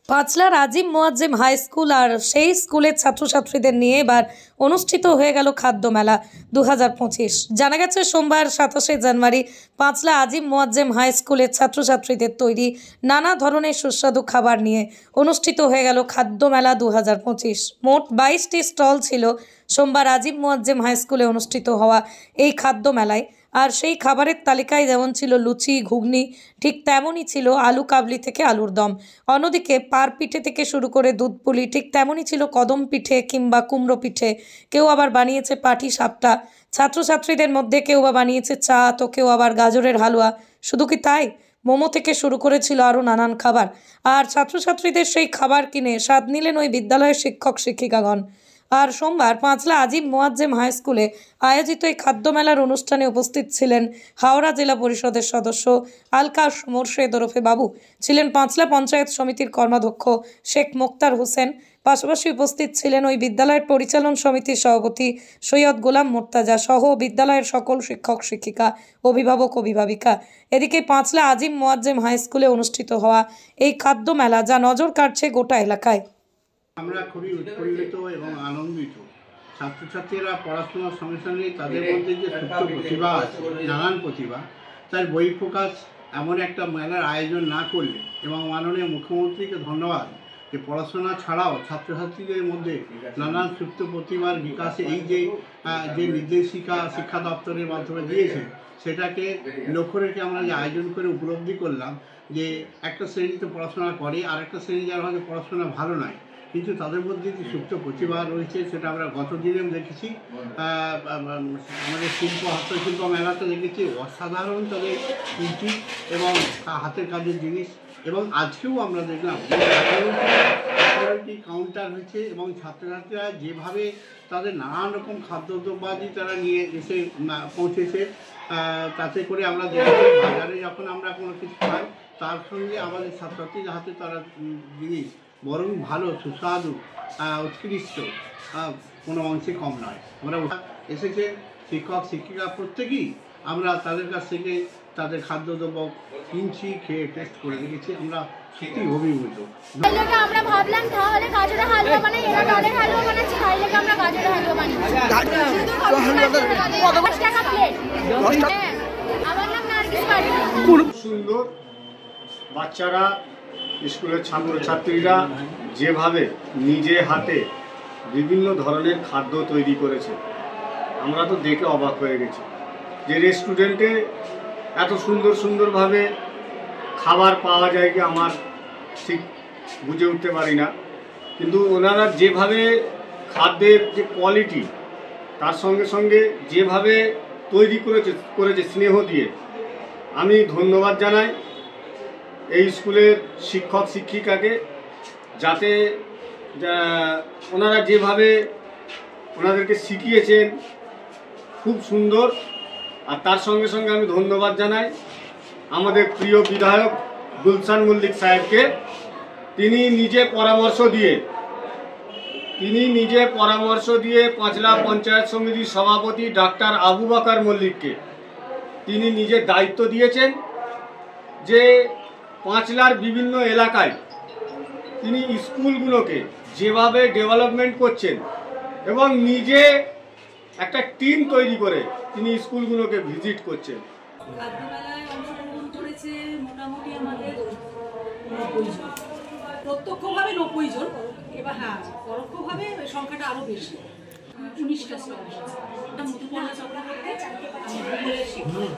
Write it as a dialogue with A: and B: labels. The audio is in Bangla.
A: পাঁচলা রাজীব মোয়াজ্জেম হাই স্কুল আর সেই স্কুলের ছাত্রছাত্রীদের নিয়ে এবার অনুষ্ঠিত হয়ে গেল খাদ্য মেলা 2025। জানা গেছে সোমবার 27শে জানুয়ারি পাঁচলা আজিম মোয়াজ্জেম হাই স্কুলের ছাত্রছাত্রীদের তৈরি নানা ধরনের সুস্বাদু খাবার নিয়ে অনুষ্ঠিত হয়ে গেল খাদ্য মেলা 2025। মোট 22টি স্টল ছিল সোমবার আজিম মোয়াজ্জেম হাই স্কুলে অনুষ্ঠিত হওয়া এই খাদ্য মেলায়। আর সেই খাবারের তালিকায় যেমন ছিল লুচি, ঘুগনি, ঠিক তেমনই ছিল আলু কাবলি থেকে আলুর দম। অন্যদিকে পার পিঠে থেকে শুরু করে দুধ পুলি, ঠিক তেমনই ছিল কদম পিঠে কিংবা কুমড়ো পিঠে। কেউ আবার বানিয়েছে পাটি সাপটা। ছাত্রছাত্রীদের মধ্যে কেউ বা বানিয়েছে চা, তো কেউ আবার গাজরের হালুয়া। শুধু কি তাই, মোমো থেকে শুরু করেছিল আরও নানান খাবার। আর ছাত্রছাত্রীদের সেই খাবার কিনে স্বাদ নিলেন ওই বিদ্যালয়ের শিক্ষক শিক্ষিকাগণ। আর সোমবার পাঁচলা আজিম মোয়াজ্জেম হাই স্কুলে আয়োজিত এই খাদ্য মেলার অনুষ্ঠানে উপস্থিত ছিলেন হাওড়া জেলা পরিষদের সদস্য আলকাশ মোর্শেদ ওরফে বাবু, ছিলেন পাঁচলা পঞ্চায়েত সমিতির কর্মাধ্যক্ষ শেখ মোক্তার হোসেন। পাশাপাশি উপস্থিত ছিলেন ওই বিদ্যালয়ের পরিচালন সমিতির সভাপতি সৈয়দ গোলাম মোর্তাজা সহ বিদ্যালয়ের সকল শিক্ষক শিক্ষিকা, অভিভাবক অভিভাবিকা। এদিকে পাঁচলা আজিম মোয়াজ্জেম হাই স্কুলে অনুষ্ঠিত হওয়া এই খাদ্য মেলা যা নজর কাটছে গোটা এলাকায়।
B: আমরা খুবই উৎফুল্লিত এবং আনন্দিত। ছাত্রছাত্রীরা পড়াশোনার সঙ্গে সঙ্গে তাদের মধ্যে যে সুপ্ত প্রতিভা আছে, নানান প্রতিভা, তার বহিঃপ্রকাশ এমন একটা মেলার আয়োজন না করলে, এবং মাননীয় মুখ্যমন্ত্রীকে ধন্যবাদ যে পড়াশোনা ছাড়াও ছাত্রছাত্রীদের মধ্যে নানান সুপ্ত প্রতিভার বিকাশে এই যে নির্দেশিকা শিক্ষা দপ্তরের মাধ্যমে দিয়েছেন, সেটাকে লক্ষ্য রেখে আমরা যে আয়োজন করে উপলব্ধি করলাম যে একটা শ্রেণীতে পড়াশোনা করে আর একটা শ্রেণী যারা হয়তো পড়াশোনা ভালো নয়, কিন্তু তাদের মধ্যে যে সুপ্ত প্রতিভা রয়েছে সেটা আমরা গত দিনেও দেখেছি। আমাদের হস্তশিল্প মেলাতে দেখেছি অসাধারণ তাদের কুটি এবং হাতের কাজের জিনিস, এবং আজকেও আমরা দেখলাম কাউন্টার হয়েছে এবং ছাত্রছাত্রীরা যেভাবে তাদের নানান রকম খাদ্যদ্রব্যাদি তারা নিয়ে এসে পৌঁছেছে, তাতে করে আমরা দেখেছি বাজারে যখন আমরা কোনো কিছু পাই তার সঙ্গে আমাদের ছাত্রছাত্রীদের হাতে তারা জিনিস বরং ভালো, সুস্বাদু, উৎকৃষ্ট, কোনো অংশে কম নয়। আমরা এসেছে শিক্ষক শিক্ষিকা প্রত্যেকেই আমরা তাদের কাছ থেকে তাদের খাদ্যদ্রব্য কিনছি, খেয়ে টেস্ট করে দেখেছি, আমরা সত্যি অভিভূত।
C: আমরা ভাবলাম তাহলে গাজরের হালুয়া বানাই, এরা ডালের হালুয়া বানাচ্ছি, তাই লেগে আমরা গাজরের হালুয়া বানিয়েছি। 10 টাকা প্লেট। আমার নাম নার্গিস পারি।
D: খুব সুন্দর। বাচ্চারা, স্কুলের ছাত্রছাত্রীরা যেভাবে নিজে হাতে বিভিন্ন ধরনের খাদ্য তৈরি করেছে, আমরা তো দেখে অবাক হয়ে গেছি যে রেস্টুরেন্টে এত সুন্দরভাবে খাবার পাওয়া যায় কি আমার ঠিক বুঝে উঠতে পারি না, কিন্তু ওনারা যেভাবে খাদ্যের যে কোয়ালিটি, তার সঙ্গে সঙ্গে যেভাবে তৈরি করেছে স্নেহ দিয়ে, আমি ধন্যবাদ জানাই এই স্কুলের শিক্ষক শিক্ষিকাকে, যাতে ওনারা যেভাবে ওনাদেরকে শিখিয়েছেন খুব সুন্দর। আর তার সঙ্গে সঙ্গে আমি ধন্যবাদ জানাই আমাদের প্রিয় বিধায়ক গুলশান মল্লিক সাহেবকে। তিনি নিজে পরামর্শ দিয়ে পাঁচলা পঞ্চায়েত সমিতির সভাপতি ডাক্তার আবু বকর মল্লিককে তিনি নিজে দায়িত্ব দিয়েছেন যে পাঁচলার বিভিন্ন এলাকায় তিনি স্কুলগুলোকে যেভাবে ডেভেলপমেন্ট করছেন এবং নিজে একটা টিম তৈরি করে তিনি স্কুলগুলোকে ভিজিট করছেন।
E: খাদ্যমেলায় অংশগ্রহণ করেছে মোটামুটি আমাদের 90 জন, প্রত্যক্ষভাবে 90 জন, এবার হ্যাঁ পরোক্ষভাবে সংখ্যাটা আরও বেশি, 19টা স্টল এসেছে। মধুপর্ণা চক্রবর্তী, ভূগোলের শিক্ষক।